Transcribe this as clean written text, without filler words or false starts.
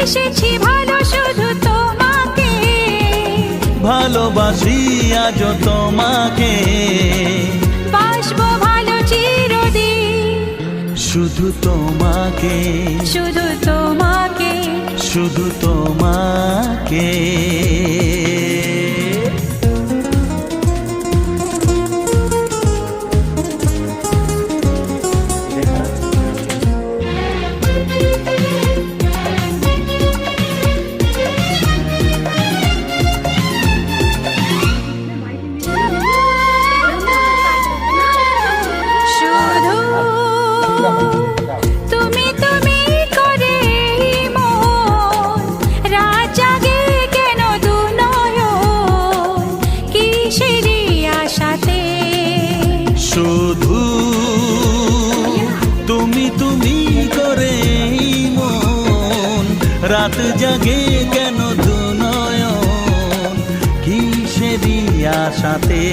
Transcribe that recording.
এসেছি ভালো শুধু তোমাকে, ভালোবাসি আজ তোমাকে, বাসবো ভালো চিরদিন, শুধু তোমাকে, শুধু তোমাকে, শুধু তোমাকে। শুধু তুমি তুমি করে মন, রাত জাগে কেন দু নয়ন, কিসেরই আশাতে। শুধু তুমি তুমি করে মন, রাত জাগে কেন দু নয়ন, কিসেরই আশাতে।